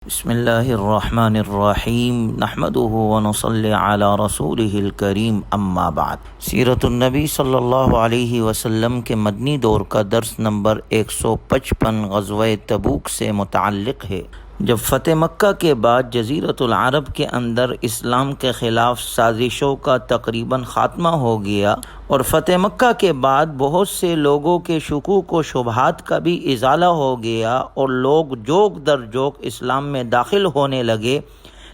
بسم اللہ الرحمن الرحیم نحمده ونصلی علی رسولہ الکریم اما بعد۔ سیرت النبی صلی اللہ علیہ وسلم کے مدنی دور کا درس نمبر 155 غزوہ تبوک سے متعلق ہے۔ جب فتح مکہ کے بعد جزیرۃ العرب کے اندر اسلام کے خلاف سازشوں کا تقریباً خاتمہ ہو گیا اور فتح مکہ کے بعد بہت سے لوگوں کے شکوک و شبہات کا بھی ازالہ ہو گیا اور لوگ جوک در جوک اسلام میں داخل ہونے لگے،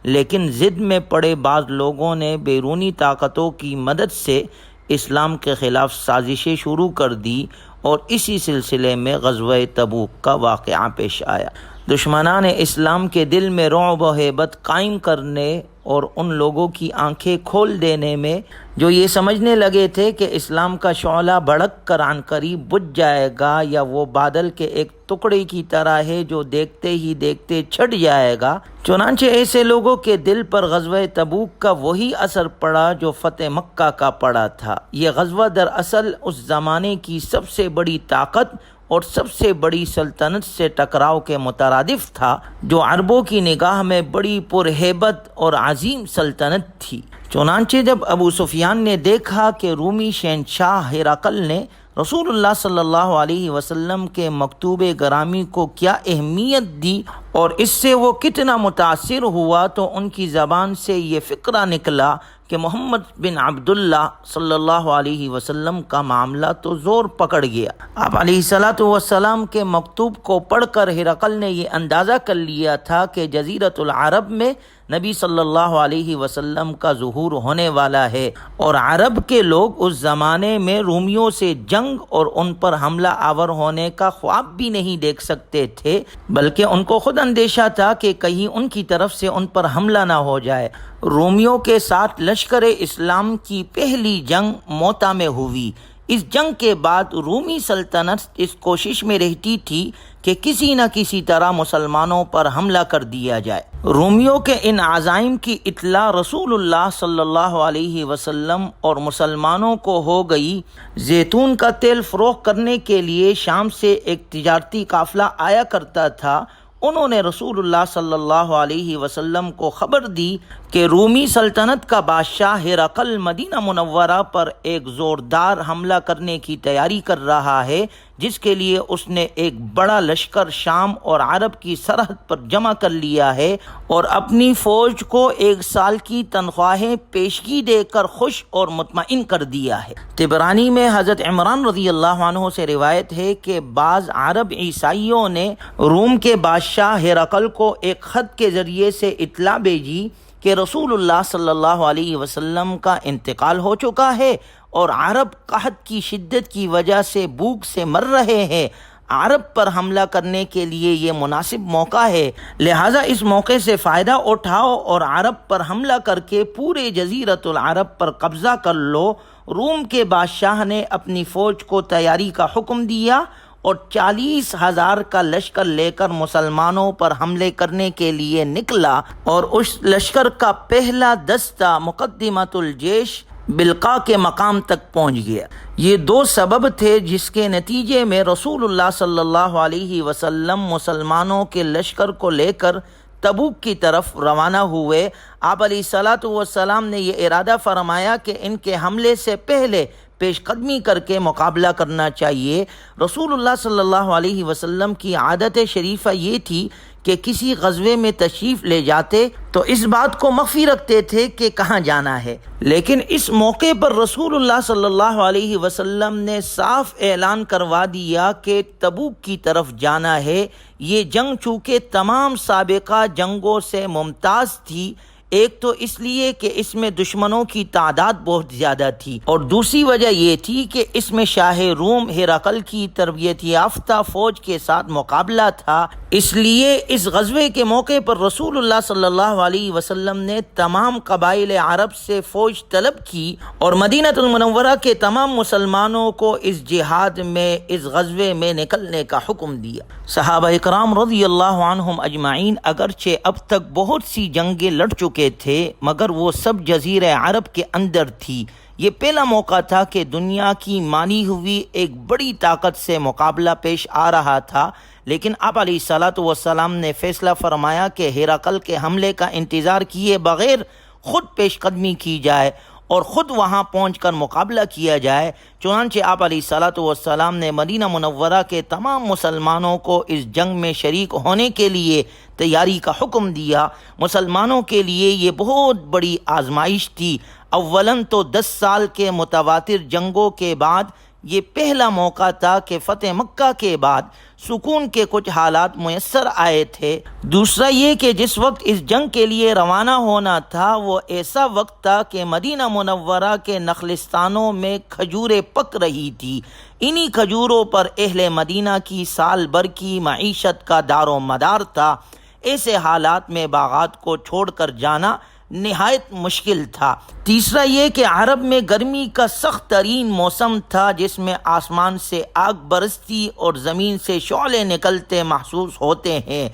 لیکن ضد میں پڑے بعض لوگوں نے بیرونی طاقتوں کی مدد سے اسلام کے خلاف سازشیں شروع کر دی اور اسی سلسلے میں غزوہ تبوک کا واقعہ پیش آیا۔ دشمنان اسلام کے دل میں رعب و ہیبت قائم کرنے اور ان لوگوں کی آنکھیں کھول دینے میں جو یہ سمجھنے لگے تھے کہ اسلام کا شعلہ بھڑک کر عن قریب بجھ جائے گا یا وہ بادل کے ایک ٹکڑے کی طرح ہے جو دیکھتے ہی دیکھتے چھٹ جائے گا، چنانچہ ایسے لوگوں کے دل پر غزوہ تبوک کا وہی اثر پڑا جو فتح مکہ کا پڑا تھا۔ یہ غزوہ دراصل اس زمانے کی سب سے بڑی طاقت اور سب سے بڑی سلطنت سے ٹکراؤ کے مترادف تھا، جو عربوں کی نگاہ میں بڑی پرہیبت اور عظیم سلطنت تھی۔ چنانچہ جب ابو سفیان نے دیکھا کہ رومی شہنشاہ ہرقل نے رسول اللہ صلی اللہ علیہ وسلم کے مکتوب گرامی کو کیا اہمیت دی اور اس سے وہ کتنا متاثر ہوا، تو ان کی زبان سے یہ فقرہ نکلا کہ محمد بن عبداللہ صلی اللہ علیہ وسلم کا معاملہ تو زور پکڑ گیا۔ آپ علیہ السلام کے مکتوب کو پڑھ کر ہرقل نے یہ اندازہ کر لیا تھا کہ جزیرۃ العرب میں نبی صلی اللہ علیہ وسلم کا ظہور ہونے والا ہے، اور عرب کے لوگ اس زمانے میں رومیوں سے جنگ اور ان پر حملہ آور ہونے کا خواب بھی نہیں دیکھ سکتے تھے، بلکہ ان کو خود اندیشہ تھا کہ کہیں ان کی طرف سے ان پر حملہ نہ ہو جائے۔ رومیوں کے ساتھ لشکر اسلام کی پہلی جنگ موتا میں ہوئی۔ اس جنگ کے بعد رومی سلطنت اس کوشش میں رہتی تھی کہ کسی نہ کسی طرح مسلمانوں پر حملہ کر دیا جائے۔ رومیوں کے ان عزائم کی اطلاع رسول اللہ صلی اللہ علیہ وسلم اور مسلمانوں کو ہو گئی۔ زیتون کا تیل فروخت کرنے کے لیے شام سے ایک تجارتی قافلہ آیا کرتا تھا۔ انہوں نے رسول اللہ صلی اللہ علیہ وسلم کو خبر دی کہ رومی سلطنت کا بادشاہ ہرقل مدینہ منورہ پر ایک زوردار حملہ کرنے کی تیاری کر رہا ہے، جس کے لیے اس نے ایک بڑا لشکر شام اور عرب کی سرحد پر جمع کر لیا ہے اور اپنی فوج کو 1 سال کی تنخواہیں پیشگی دے کر خوش اور مطمئن کر دیا ہے۔ طبرانی میں حضرت عمران رضی اللہ عنہ سے روایت ہے کہ بعض عرب عیسائیوں نے روم کے بادشاہ ہرقل کو ایک خط کے ذریعے سے اطلاع بھیجی کہ رسول اللہ صلی اللہ علیہ وسلم کا انتقال ہو چکا ہے اور عرب قحط کی شدت کی وجہ سے بھوک سے مر رہے ہیں۔ عرب پر حملہ کرنے کے لیے یہ مناسب موقع ہے، لہٰذا اس موقع سے فائدہ اٹھاؤ اور عرب پر حملہ کر کے پورے جزیرۃ العرب پر قبضہ کر لو۔ روم کے بادشاہ نے اپنی فوج کو تیاری کا حکم دیا اور 40,000 کا لشکر لے کر مسلمانوں پر حملے کرنے کے لیے نکلا، اور اس لشکر کا پہلا دستہ مقدمۃ الجیش بلقاء کے مقام تک پہنچ گیا۔ یہ 2 سبب تھے جس کے نتیجے میں رسول اللہ صلی اللہ علیہ وسلم مسلمانوں کے لشکر کو لے کر تبوک کی طرف روانہ ہوئے۔ آپ علیہ السلام نے یہ ارادہ فرمایا کہ ان کے حملے سے پہلے پیش قدمی کر کے مقابلہ کرنا چاہیے۔ رسول اللہ صلی اللہ علیہ وسلم کی عادت شریفہ یہ تھی کہ کسی غزوے میں تشریف لے جاتے تو اس بات کو مخفی رکھتے تھے کہ کہاں جانا ہے، لیکن اس موقع پر رسول اللہ صلی اللہ علیہ وسلم نے صاف اعلان کروا دیا کہ تبوک کی طرف جانا ہے۔ یہ جنگ چونکہ تمام سابقہ جنگوں سے ممتاز تھی، ایک تو اس لیے کہ اس میں دشمنوں کی تعداد بہت زیادہ تھی، اور دوسری وجہ یہ تھی کہ اس میں شاہ روم ہرقل کی تربیت یافتہ فوج کے ساتھ مقابلہ تھا۔ اس لیے اس غزوے کے موقع پر رسول اللہ صلی اللہ علیہ وسلم نے تمام قبائل عرب سے فوج طلب کی اور مدینہ المنورہ کے تمام مسلمانوں کو اس جہاد میں، اس غزوے میں نکلنے کا حکم دیا۔ صحابہ اکرام رضی اللہ عنہم اجمعین اگرچہ اب تک بہت سی جنگیں لڑ چکے تھے، مگر وہ سب جزیرہ عرب کے اندر تھی، یہ پہلا موقع تھا کہ دنیا کی مانی ہوئی ایک بڑی طاقت سے مقابلہ پیش آ رہا تھا، لیکن آپ علیہ الصلاۃ والسلام نے فیصلہ فرمایا کہ ہرقل کے حملے کا انتظار کیے بغیر خود پیش قدمی کی جائے اور خود وہاں پہنچ کر مقابلہ کیا جائے۔ چنانچہ آپ علیہ الصلاۃ والسلام نے مدینہ منورہ کے تمام مسلمانوں کو اس جنگ میں شریک ہونے کے لیے تیاری کا حکم دیا۔ مسلمانوں کے لیے یہ بہت بڑی آزمائش تھی۔ اولاً تو 10 سال کے متواتر جنگوں کے بعد یہ پہلا موقع تھا کہ فتح مکہ کے بعد سکون کے کچھ حالات میسر آئے تھے۔ دوسرا یہ کہ جس وقت اس جنگ کے لیے روانہ ہونا تھا وہ ایسا وقت تھا کہ مدینہ منورہ کے نخلستانوں میں کھجوریں پک رہی تھی۔ انہی کھجوروں پر اہل مدینہ کی سال بھر کی معیشت کا دار و مدار تھا۔ ایسے حالات میں باغات کو چھوڑ کر جانا نہایت مشکل تھا۔ تیسرا یہ کہ عرب میں گرمی کا سخت ترین موسم تھا، جس میں آسمان سے آگ برستی اور زمین سے شعلے نکلتے محسوس ہوتے ہیں۔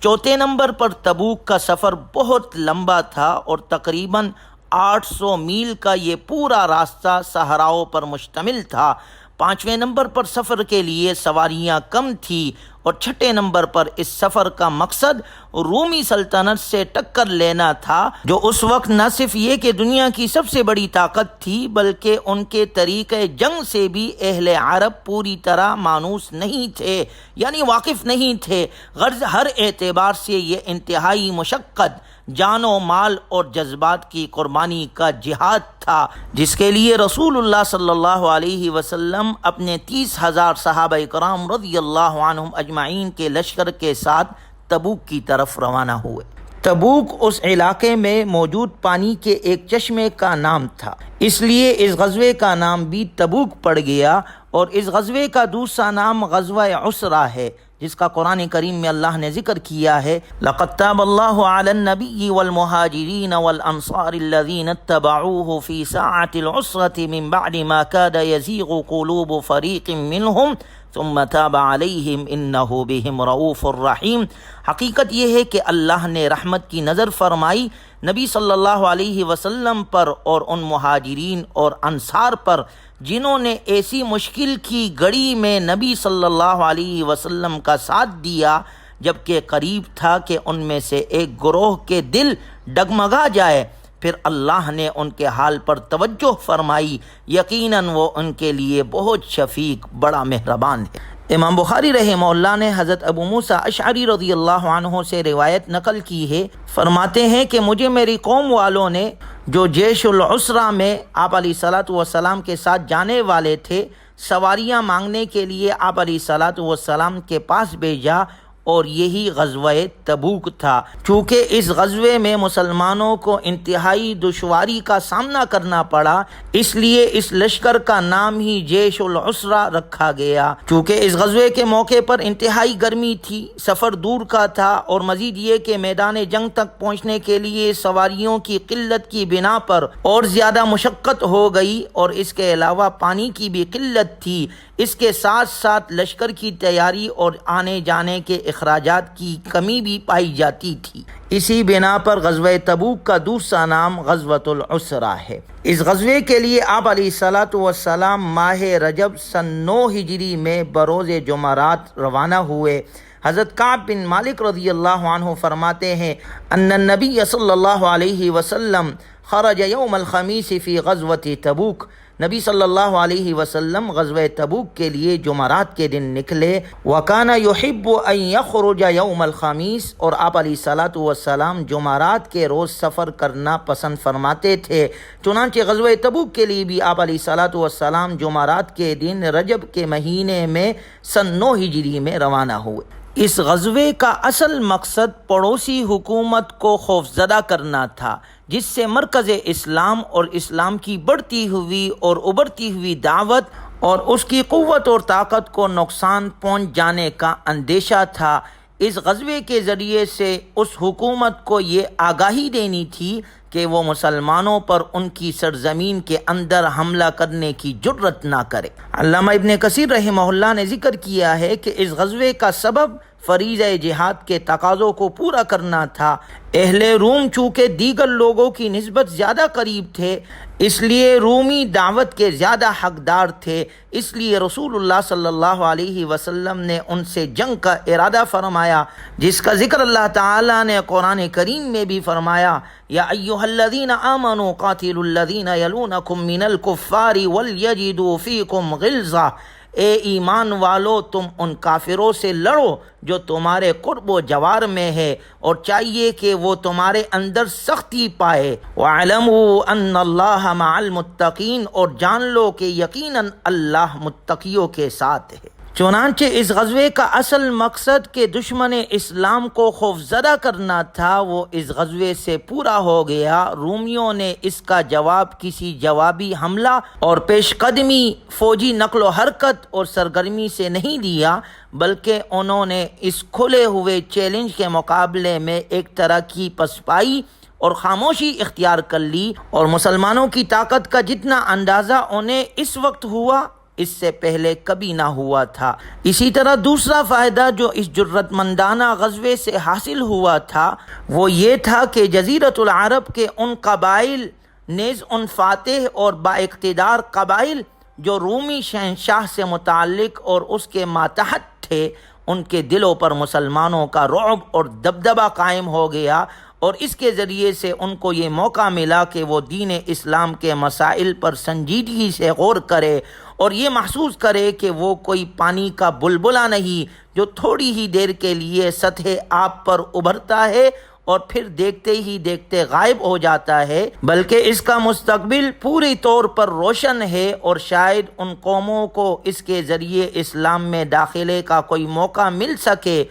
چوتھے نمبر پر تبوک کا سفر بہت لمبا تھا اور تقریباً 800 میل کا یہ پورا راستہ صحراؤں پر مشتمل تھا۔ پانچویں نمبر پر سفر کے لیے سواریاں کم تھیں اور چھٹے نمبر پر اس سفر کا مقصد رومی سلطنت سے ٹکر لینا تھا، جو اس وقت نہ صرف یہ کہ دنیا کی سب سے بڑی طاقت تھی بلکہ ان کے طریقے جنگ سے بھی اہل عرب پوری طرح مانوس نہیں تھے، یعنی واقف نہیں تھے۔ غرض ہر اعتبار سے یہ انتہائی مشقت، جان و مال اور جذبات کی قربانی کا جہاد تھا، جس کے لیے رسول اللہ صلی اللہ علیہ وسلم اپنے 30,000 صحابہ کرام رضی اللہ عنہم اجمعین کے لشکر کے ساتھ تبوک کی طرف روانہ ہوئے۔ تبوک اس علاقے میں موجود پانی کے ایک چشمے کا نام تھا، اس لیے اس غزوے کا نام بھی تبوک پڑ گیا، اور اس غزوے کا دوسرا نام غزوہ عسرہ ہے، جس کا قرآن کریم میں اللہ نے ذکر کیا ہے۔ لَقَدْ تَابَ اللَّهُ عَلَى النَّبِيِّ وَالْمُهَاجِرِينَ وَالْأَنصَارِ الَّذِينَ اتَّبَعُوهُ فِي سَاعَةِ الْعُسْرَةِ مِنْ بَعْدِ مَا كَادَ يَزِيغُ قُلُوبُ فَرِيقٍ مِّنْهُمْ ثُمَّ تَابَ عَلَيْهِمْ إِنَّهُ بِهِمْ رَءُوفٌ رَحِيمٌ۔ حقیقت یہ ہے کہ اللہ نے رحمت کی نظر فرمائی نبی صلی اللہ علیہ وسلم پر اور ان مہاجرین اور انصار پر جنہوں نے ایسی مشکل کی گھڑی میں نبی صلی اللہ علیہ وسلم کا ساتھ دیا، جبکہ قریب تھا کہ ان میں سے ایک گروہ کے دل ڈگمگا جائے۔ پھر اللہ نے ان کے حال پر توجہ فرمائی، یقیناً وہ ان کے لیے بہت شفیق، بڑا مہربان ہے۔ امام بخاری رحمہ اللہ نے حضرت ابو موسیٰ اشعری رضی اللہ عنہ سے روایت نقل کی ہے، فرماتے ہیں کہ مجھے میری قوم والوں نے جو جیش العسرہ میں آپ علیہ الصلاۃ والسلام کے ساتھ جانے والے تھے، سواریاں مانگنے کے لیے آپ علیہ الصلاۃ والسلام کے پاس بھیجا، اور یہی غزوہ تبوک تھا۔ چونکہ اس غزوے میں مسلمانوں کو انتہائی دشواری کا سامنا کرنا پڑا، اس لیے اس لشکر کا نام ہی جیش العسرہ رکھا گیا۔ چونکہ اس غزوے کے موقع پر انتہائی گرمی تھی، سفر دور کا تھا، اور مزید یہ کہ میدان جنگ تک پہنچنے کے لیے سواریوں کی قلت کی بنا پر اور زیادہ مشقت ہو گئی، اور اس کے علاوہ پانی کی بھی قلت تھی۔ اس کے ساتھ ساتھ لشکر کی تیاری اور آنے جانے کے اخراجات کی کمی بھی پائی جاتی تھی۔ اسی بنا پر غزوہ تبوک کا دوسرا نام غزوۃ العسرہ ہے۔ اس غزوے کے لیے آپ علیہ الصلاۃ والسلام ماہ رجب سن 9 ہجری میں بروز جمعرات روانہ ہوئے۔ حضرت کعب بن مالک رضی اللہ عنہ فرماتے ہیں ان النبی صلی اللہ علیہ وسلم خرج یوم الخمیس فی غزوۃ تبوک۔ نبی صلی اللہ علیہ وسلم غزوہ تبوک کے لیے جمعرات کے دن نکلے۔ وَكَانَ يُحِبُّ أَن يَخْرُجَ يَوْمَ الْخَمِيسِ، اور آپ علیہ الصلاۃ والسلام جمعرات کے روز سفر کرنا پسند فرماتے تھے۔ چنانچہ غزوہ تبوک کے لیے بھی آپ علیہ الصلاۃ والسلام جمعرات کے دن رجب کے مہینے میں سن 9 ہجری میں روانہ ہوئے۔ اس غزوے کا اصل مقصد پڑوسی حکومت کو خوفزدہ کرنا تھا، جس سے مرکز اسلام اور اسلام کی بڑھتی ہوئی اور ابھرتی ہوئی دعوت اور اس کی قوت اور طاقت کو نقصان پہنچ جانے کا اندیشہ تھا۔ اس غزوے کے ذریعے سے اس حکومت کو یہ آگاہی دینی تھی کہ وہ مسلمانوں پر ان کی سرزمین کے اندر حملہ کرنے کی جرت نہ کرے۔ علامہ ابن کثیر رحمہ اللہ نے ذکر کیا ہے کہ اس غزوے کا سبب فریضہ جہاد کے تقاضوں کو پورا کرنا تھا۔ اہل روم چونکہ دیگر لوگوں کی نسبت زیادہ قریب تھے، اس لیے رومی دعوت کے زیادہ حقدار تھے، اس لیے رسول اللہ صلی اللہ علیہ وسلم نے ان سے جنگ کا ارادہ فرمایا، جس کا ذکر اللہ تعالیٰ نے قرآن کریم میں بھی فرمایا، یا ایھا الذین آمنوا قاتلوا الذین یلونکم من الکفار ولیجدوا فیکم غلظہ، اے ایمان والو تم ان کافروں سے لڑو جو تمہارے قرب و جوار میں ہے، اور چاہیے کہ وہ تمہارے اندر سختی پائے۔ وَاعْلَمُوا أَنَّ اللَّهَ مَعَ الْمُتَّقِينَ، اور جان لو کہ یقیناً اللہ متقیوں کے ساتھ ہے۔ چنانچہ اس غزوے کا اصل مقصد کہ دشمن اسلام کو خوفزدہ کرنا تھا، وہ اس غزوے سے پورا ہو گیا۔ رومیوں نے اس کا جواب کسی جوابی حملہ اور پیش قدمی، فوجی نقل و حرکت اور سرگرمی سے نہیں دیا، بلکہ انہوں نے اس کھلے ہوئے چیلنج کے مقابلے میں ایک طرح کی پسپائی اور خاموشی اختیار کر لی، اور مسلمانوں کی طاقت کا جتنا اندازہ انہیں اس وقت ہوا، اس سے پہلے کبھی نہ ہوا تھا۔ اسی طرح دوسرا فائدہ جو اس جرأت مندانہ غزوے سے حاصل ہوا تھا وہ یہ تھا کہ جزیرۃ العرب کے ان قبائل، نیز ان فاتح اور با اقتدار قبائل جو رومی شہنشاہ سے متعلق اور اس کے ماتحت تھے، ان کے دلوں پر مسلمانوں کا رعب اور دبدبہ قائم ہو گیا، اور اس کے ذریعے سے ان کو یہ موقع ملا کہ وہ دین اسلام کے مسائل پر سنجیدگی سے غور کرے اور یہ محسوس کرے کہ وہ کوئی پانی کا بلبلہ نہیں جو تھوڑی ہی دیر کے لیے سطح آب پر ابھرتا ہے اور پھر دیکھتے ہی دیکھتے غائب ہو جاتا ہے، بلکہ اس کا مستقبل پوری طور پر روشن ہے، اور شاید ان قوموں کو اس کے ذریعے اسلام میں داخلے کا کوئی موقع مل سکے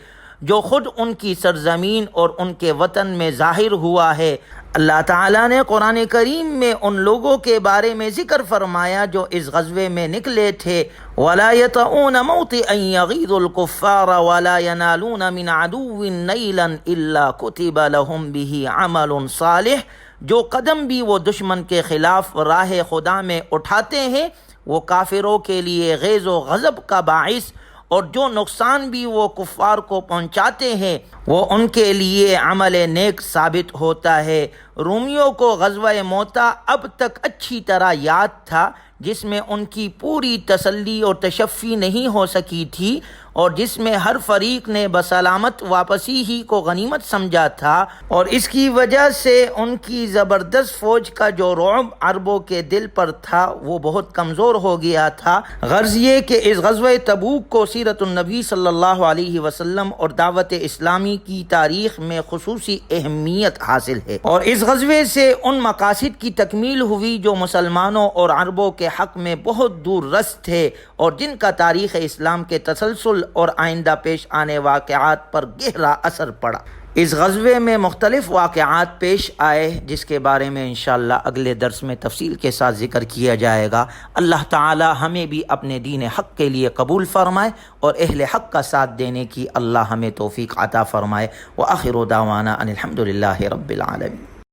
جو خود ان کی سرزمین اور ان کے وطن میں ظاہر ہوا ہے۔ اللہ تعالیٰ نے قرآن کریم میں ان لوگوں کے بارے میں ذکر فرمایا جو اس غزوے میں نکلے تھے، وَلَا يَطَئُونَ مَوْطِئًا يَغِيظُ الْكُفَّارَ وَلَا يَنَالُونَ مِنْ عَدُوٍّ نَيْلًا إِلَّا كُتِبَ لَهُمْ بِهِ عَمَلٌ صَالِحٌ، جو قدم بھی وہ دشمن کے خلاف راہ خدا میں اٹھاتے ہیں وہ کافروں کے لیے غیظ و غضب کا باعث، اور جو نقصان بھی وہ کفار کو پہنچاتے ہیں وہ ان کے لیے عمل نیک ثابت ہوتا ہے۔ رومیوں کو غزوہ موتا اب تک اچھی طرح یاد تھا، جس میں ان کی پوری تسلی اور تشفی نہیں ہو سکی تھی، اور جس میں ہر فریق نے بسلامت واپسی ہی کو غنیمت سمجھا تھا، اور اس کی وجہ سے ان کی زبردست فوج کا جو رعب عربوں کے دل پر تھا وہ بہت کمزور ہو گیا تھا۔ غرض یہ کہ اس غزوہ تبوک کو سیرت النبی صلی اللہ علیہ وسلم اور دعوت اسلامی کی تاریخ میں خصوصی اہمیت حاصل ہے، اور اس غزوے سے ان مقاصد کی تکمیل ہوئی جو مسلمانوں اور عربوں کے حق میں بہت دور رس تھے، اور جن کا تاریخ اسلام کے تسلسل اور آئندہ پیش آنے واقعات پر گہرا اثر پڑا۔ اس غزوے میں مختلف واقعات پیش آئے جس کے بارے میں انشاءاللہ اگلے درس میں تفصیل کے ساتھ ذکر کیا جائے گا۔ اللہ تعالی ہمیں بھی اپنے دین حق کے لیے قبول فرمائے اور اہل حق کا ساتھ دینے کی اللہ ہمیں توفیق عطا فرمائے۔ وآخر دعوانا ان الحمد للہ رب العالمین۔